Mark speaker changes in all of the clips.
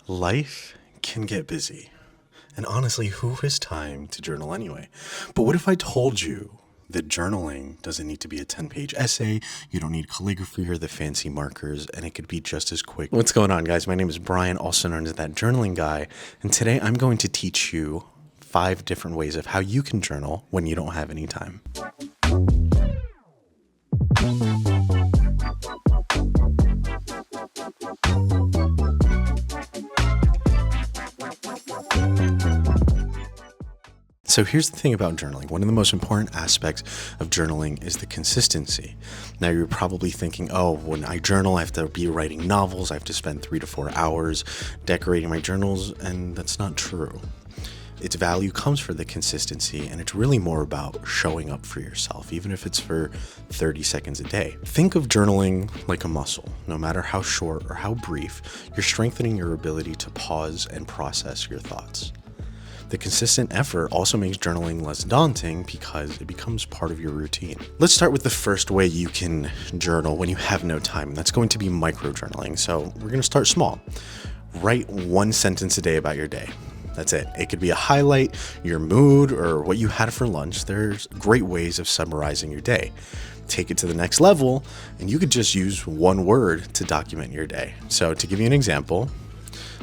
Speaker 1: Life can get busy. And honestly, who has time to journal anyway? But what if I told you that journaling doesn't need to be a 10-page essay, you don't need calligraphy or the fancy markers, and it could be just as quick? What's going on, guys? My name is Brian, also known as That Journaling Guy, and today I'm going to teach you 5 different ways of how you can journal when you don't have any time. So here's the thing about journaling. One of the most important aspects of journaling is the consistency. Now you're probably thinking, oh, when I journal, I have to be writing novels. I have to spend 3 to 4 hours decorating my journals. And that's not true. Its value comes for the consistency, and it's really more about showing up for yourself, even if it's for 30 seconds a day. Think of journaling like a muscle. No matter how short or how brief, you're strengthening your ability to pause and process your thoughts. The consistent effort also makes journaling less daunting because it becomes part of your routine. Let's start with the first way you can journal when you have no time. That's going to be micro-journaling. So we're going to start small. Write 1 sentence a day about your day. That's it. It could be a highlight, your mood, or what you had for lunch. There's great ways of summarizing your day. Take it to the next level, and you could just use 1 word to document your day. So to give you an example,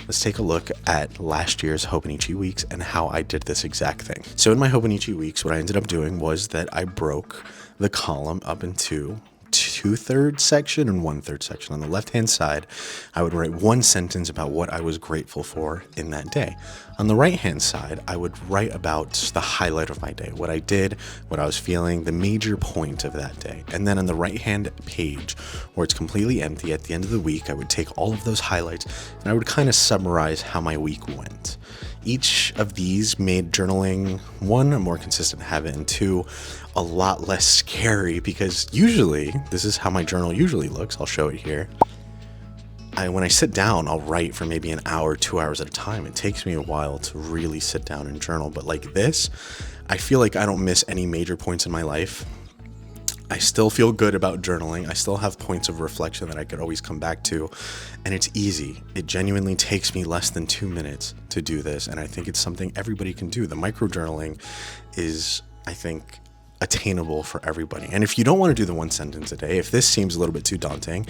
Speaker 1: let's take a look at last year's Hobonichi Weeks and how I did this exact thing. So in my Hobonichi Weeks, what I ended up doing was that I broke the column up into 2/3 section and 1/3 section. On the left-hand side, I would write 1 sentence about what I was grateful for in that day. On the right-hand side, I would write about the highlight of my day, what I did, what I was feeling, the major point of that day. And then on the right-hand page, where it's completely empty at the end of the week, I would take all of those highlights and I would kind of summarize how my week went. Each of these made journaling, 1, a more consistent habit, and 2, a lot less scary, because usually, this is how my journal usually looks. I'll show it here. When I sit down, I'll write for maybe an hour, 2 hours at a time. It takes me a while to really sit down and journal, but like this, I feel like I don't miss any major points in my life. I still feel good about journaling. I still have points of reflection that I could always come back to, and it's easy. It genuinely takes me less than 2 minutes to do this, and I think it's something everybody can do. The micro journaling is, I think, attainable for everybody. And if you don't want to do the 1 sentence a day, if this seems a little bit too daunting,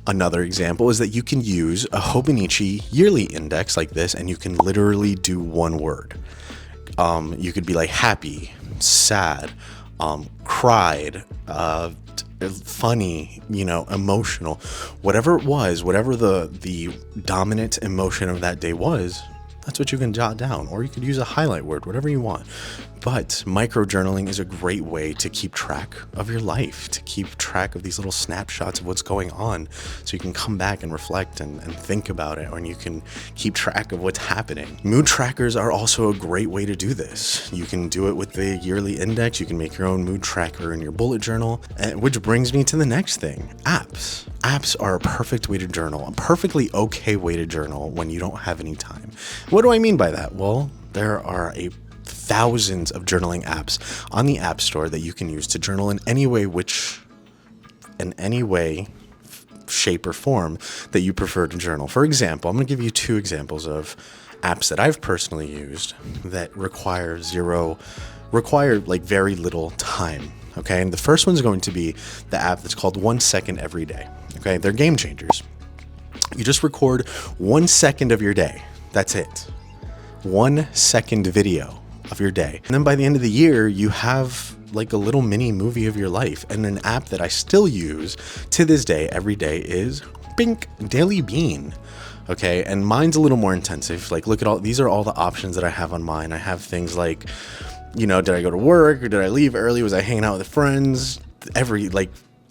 Speaker 1: another example is that you can use a Hobonichi yearly index like this, and you can literally do 1 word. You could be like happy, sad, cried, funny, emotional, whatever it was, whatever the dominant emotion of that day was, that's what you can jot down, or you could use a highlight word, whatever you want. But micro-journaling is a great way to keep track of your life, to keep track of these little snapshots of what's going on, so you can come back and reflect and think about it, and you can keep track of what's happening. Mood trackers are also a great way to do this. You can do it with the yearly index. You can make your own mood tracker in your bullet journal, which brings me to the next thing, apps. Apps are a perfect way to journal, a perfectly okay way to journal when you don't have any time. What do I mean by that? Well, there are thousands of journaling apps on the App Store that you can use to journal in any way, shape, or form that you prefer to journal. For example, I'm going to give you 2 examples of apps that I've personally used that require very little time. Okay, and the first one's going to be the app that's called 1 Second Every Day. Okay, they're game changers. You just record 1 second of your day. That's it. 1 second video of your day. And then by the end of the year, you have like a little mini movie of your life. And an app that I still use to this day, every day, is Daily Bean. Okay, and mine's a little more intensive. Like, look at these are all the options that I have on mine. I have things like, did I go to work, or did I leave early? Was I hanging out with friends?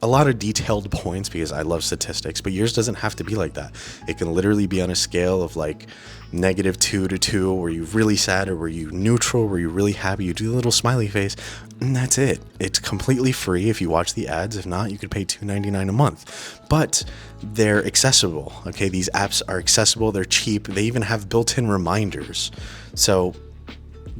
Speaker 1: A lot of detailed points, because I love statistics, but yours doesn't have to be like that. It can literally be on a scale of like -2 to 2. Were you really sad, or were you neutral? Were you really happy? You do the little smiley face, and that's it. It's completely free if you watch the ads. If not, you could pay $2.99 a month. But they're accessible. Okay, these apps are accessible. They're cheap. They even have built-in reminders. So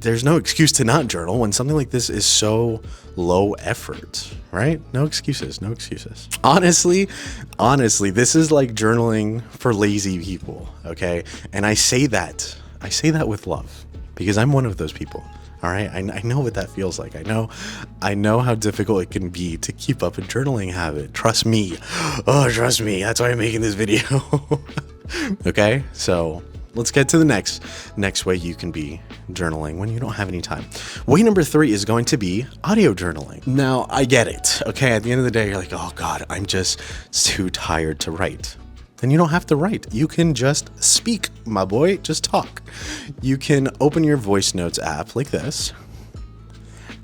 Speaker 1: there's no excuse to not journal when something like this is so low effort, right? No excuses, no excuses. Honestly, this is like journaling for lazy people, okay? And I say that with love because I'm one of those people. All right. I know what that feels like. I know how difficult it can be to keep up a journaling habit. Trust me. Oh, trust me. That's why I'm making this video. Okay. So let's get to the next way you can be journaling when you don't have any time. Way number 3 is going to be audio journaling. Now, I get it. Okay. At the end of the day, you're like, oh God, I'm just too tired to write. Then you don't have to write. You can just speak, my boy. Just talk. You can open your voice notes app like this,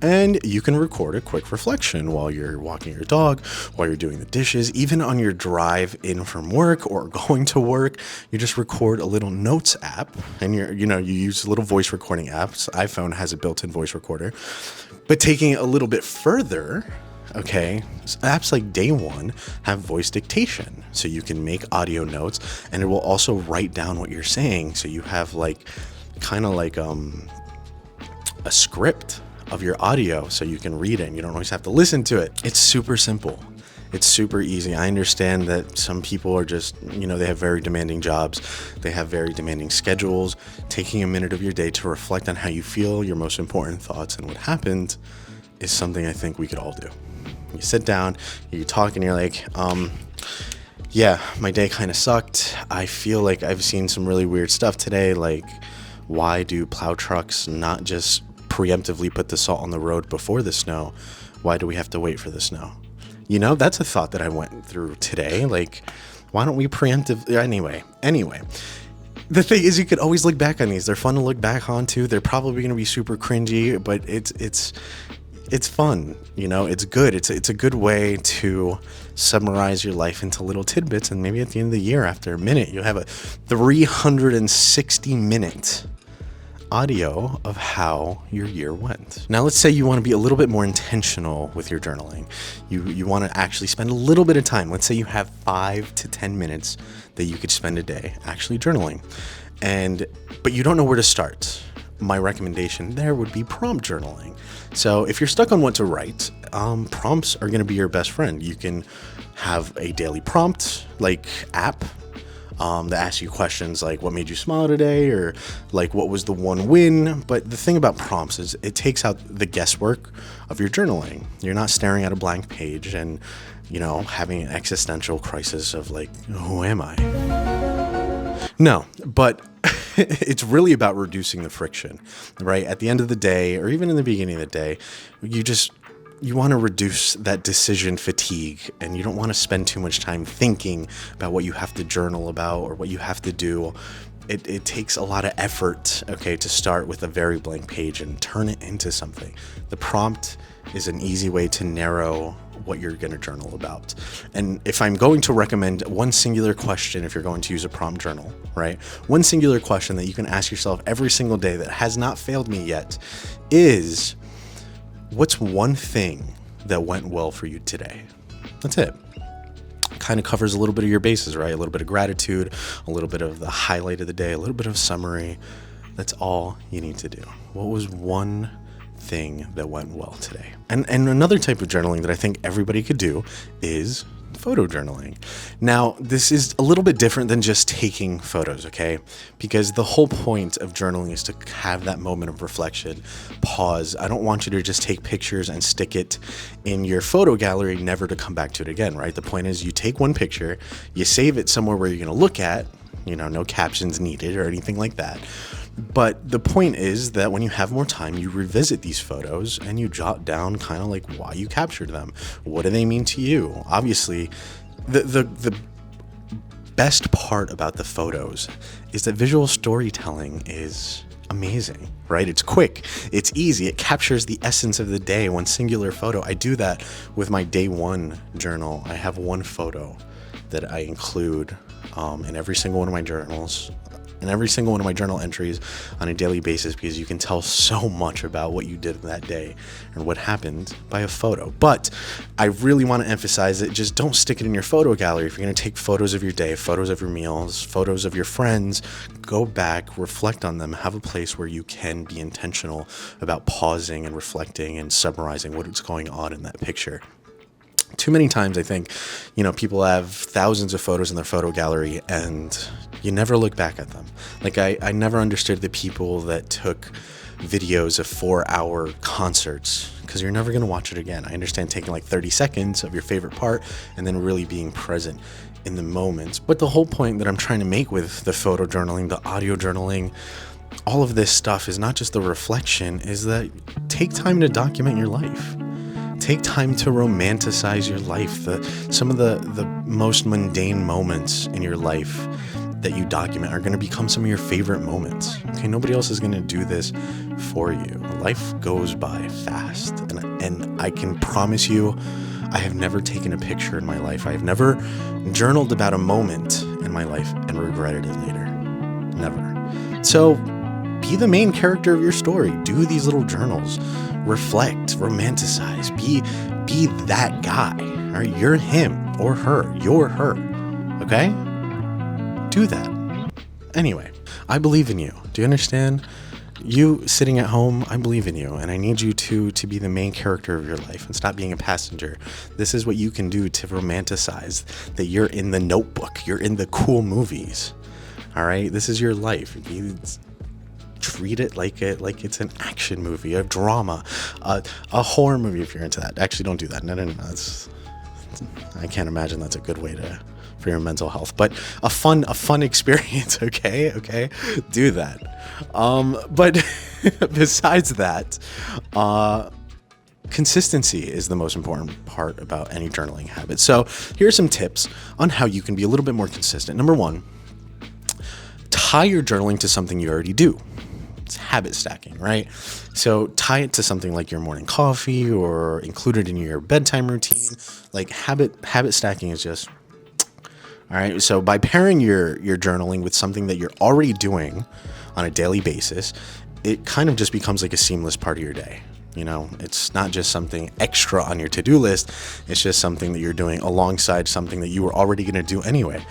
Speaker 1: and you can record a quick reflection while you're walking your dog, while you're doing the dishes, even on your drive in from work or going to work. You just record a little notes app, and you use little voice recording apps. iPhone has a built-in voice recorder, but taking it a little bit further. Okay, apps like Day One have voice dictation, so you can make audio notes, and it will also write down what you're saying. So you have kind of like a script of your audio, so you can read it. And you don't always have to listen to it. It's super simple. It's super easy. I understand that some people are just, they have very demanding jobs. They have very demanding schedules. Taking a minute of your day to reflect on how you feel, your most important thoughts, and what happened is something I think we could all do. You sit down, you talk, and you're like, yeah, my day kind of sucked. I feel like I've seen some really weird stuff today. Like, why do plow trucks not just preemptively put the salt on the road before the snow? Why do we have to wait for the snow? That's a thought that I went through today. Like, why don't we preemptively? Anyway. The thing is, you could always look back on these. They're fun to look back onto. They're probably going to be super cringy, but it's fun, it's good. It's a good way to summarize your life into little tidbits. And maybe at the end of the year, after a minute, you have a 360-minute audio of how your year went. Now, let's say you want to be a little bit more intentional with your journaling. You want to actually spend a little bit of time. Let's say you have 5 to 10 minutes that you could spend a day actually journaling. But you don't know where to start. My recommendation there would be prompt journaling. So if you're stuck on what to write, prompts are going to be your best friend. You can have a daily prompt app that asks you questions like what made you smile today, or like what was the one win. But the thing about prompts is it takes out the guesswork of your journaling. You're not staring at a blank page and having an existential crisis of who am I? No, but it's really about reducing the friction, right? At the end of the day, or even in the beginning of the day, you want to reduce that decision fatigue, and you don't want to spend too much time thinking about what you have to journal about or what you have to do. It takes a lot of effort, okay, to start with a very blank page and turn it into something. The prompt is an easy way to narrow what you're going to journal about. And if I'm going to recommend one singular question, if you're going to use a prompt journal, right? One singular question that you can ask yourself every single day that has not failed me yet is, what's one thing that went well for you today? That's it. Kind of covers a little bit of your bases, right? A little bit of gratitude, a little bit of the highlight of the day, a little bit of summary. That's all you need to do. What was one thing that went well today? And another type of journaling that I think everybody could do is photo journaling. Now, this is a little bit different than just taking photos, okay? Because the whole point of journaling is to have that moment of reflection, pause. I don't want you to just take pictures and stick it in your photo gallery, never to come back to it again, right? The point is you take one picture, you save it somewhere where you're going to look at, no captions needed or anything like that. But the point is that when you have more time, you revisit these photos and you jot down kind of why you captured them. What do they mean to you? Obviously, the best part about the photos is that visual storytelling is amazing, right? It's quick, it's easy, it captures the essence of the day, one singular photo. I do that with my Day One journal. I have one photo that I include in every single one of my journals. in every single one of my journal entries on a daily basis, because you can tell so much about what you did that day and what happened by a photo. But I really want to emphasize that just don't stick it in your photo gallery. If you're going to take photos of your day, photos of your meals, photos of your friends, go back, reflect on them, have a place where you can be intentional about pausing and reflecting and summarizing what's going on in that picture. Too many times, I think, people have thousands of photos in their photo gallery and you never look back at them. Like, I never understood the people that took videos of 4-hour concerts, because you're never going to watch it again. I understand taking like 30 seconds of your favorite part and then really being present in the moment. But the whole point that I'm trying to make with the photo journaling, the audio journaling, all of this stuff is not just the reflection, is that take time to document your life. Take time to romanticize your life. Some of the most mundane moments in your life that you document are going to become some of your favorite moments. Okay, nobody else is going to do this for you. Life goes by fast, and I can promise you, I have never taken a picture in my life. I have never journaled about a moment in my life and regretted it later. Never. So be the main character of your story. Do these little journals. Reflect, romanticize, be that guy. All right, you're him or her. You're her. Okay? Do that. Anyway, I believe in you. Do you understand? You sitting at home, I believe in you, and I need you to be the main character of your life and stop being a passenger. This is what you can do to romanticize that you're in the Notebook. You're in the cool movies. All right? This is your life. Treat it like it's an action movie, a drama, a horror movie if you're into that. Actually, don't do that. No. I can't imagine that's a good way for your mental health. But a fun experience. Okay, do that. But besides that, consistency is the most important part about any journaling habit. So here are some tips on how you can be a little bit more consistent. Number one, tie your journaling to something you already do. It's habit stacking, right? So tie it to something like your morning coffee or include it in your bedtime routine. Like habit stacking is just, all right. So by pairing your journaling with something that you're already doing on a daily basis, it kind of just becomes like a seamless part of your day. It's not just something extra on your to-do list. It's just something that you're doing alongside something that you were already going to do anyway.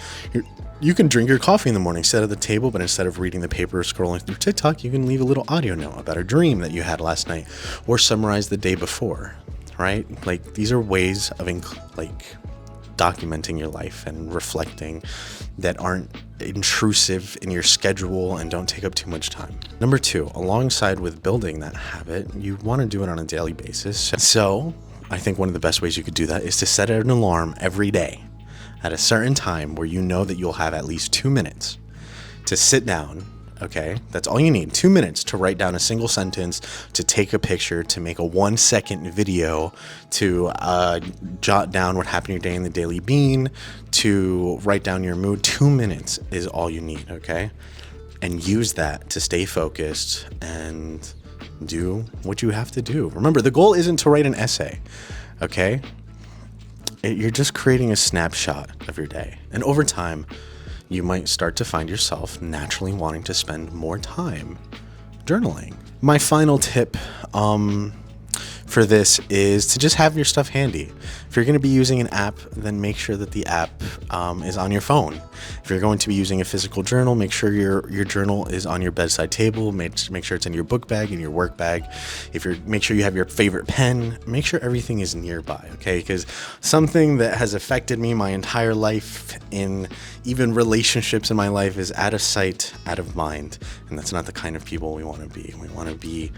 Speaker 1: You can drink your coffee in the morning, sit at the table, but instead of reading the paper or scrolling through TikTok, you can leave a little audio note about a dream that you had last night or summarize the day before, right? Like, these are ways of documenting your life and reflecting that aren't intrusive in your schedule and don't take up too much time. Number two, alongside with building that habit, you want to do it on a daily basis. So I think one of the best ways you could do that is to set an alarm every day at a certain time where you know that you'll have at least 2 minutes to sit down. Okay, that's all you need. 2 minutes to write down a single sentence, to take a picture, to make a 1-second video, to jot down what happened your day in the Daily Bean, to write down your mood. 2 minutes is all you need, okay? And use that to stay focused and do what you have to do. Remember, the goal isn't to write an essay, okay? You're just creating a snapshot of your day. And over time, you might start to find yourself naturally wanting to spend more time journaling. My final tip for this is to just have your stuff handy. If you're going to be using an app, then make sure that the app is on your phone. If you're going to be using a physical journal, make sure your journal is on your bedside table. Make sure it's in your book bag, in your work bag. Make sure you have your favorite pen. Make sure everything is nearby, okay? Because something that has affected me my entire life, in even relationships in my life, is out of sight, out of mind. And that's not the kind of people we want to be. We want to be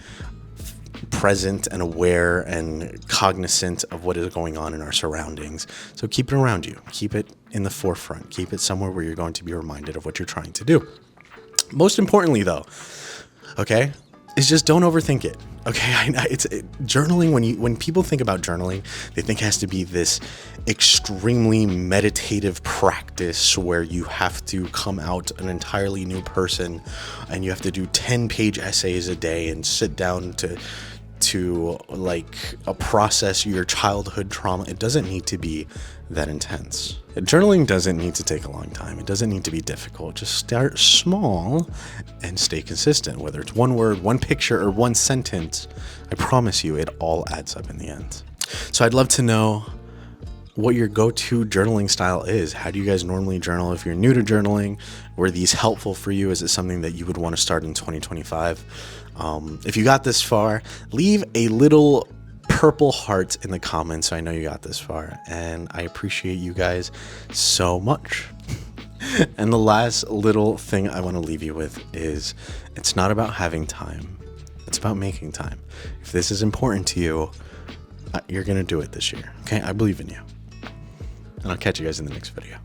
Speaker 1: present and aware and cognizant of what is going on in our surroundings. So keep it around you. Keep it in the forefront. Keep it somewhere where you're going to be reminded of what you're trying to do. Most importantly, though, okay, is just don't overthink it. Okay, journaling, when people think about journaling, they think it has to be this extremely meditative practice where you have to come out an entirely new person and you have to do 10-page essays a day and sit down to to like process your childhood trauma. It doesn't need to be that intense. Journaling doesn't need to take a long time. It doesn't need to be difficult. Just start small and stay consistent. Whether it's one word, one picture, or one sentence, I promise you it all adds up in the end. So I'd love to know what your go-to journaling style is. How do you guys normally journal? If you're new to journaling, were these helpful for you? Is it something that you would want to start in 2025? If you got this far, leave a little purple heart in the comments so I know you got this far, and I appreciate you guys so much. And the last little thing I want to leave you with is, it's not about having time, it's about making time. If this is important to you, you're gonna do it this year. Okay, I believe in you. And I'll catch you guys in the next video.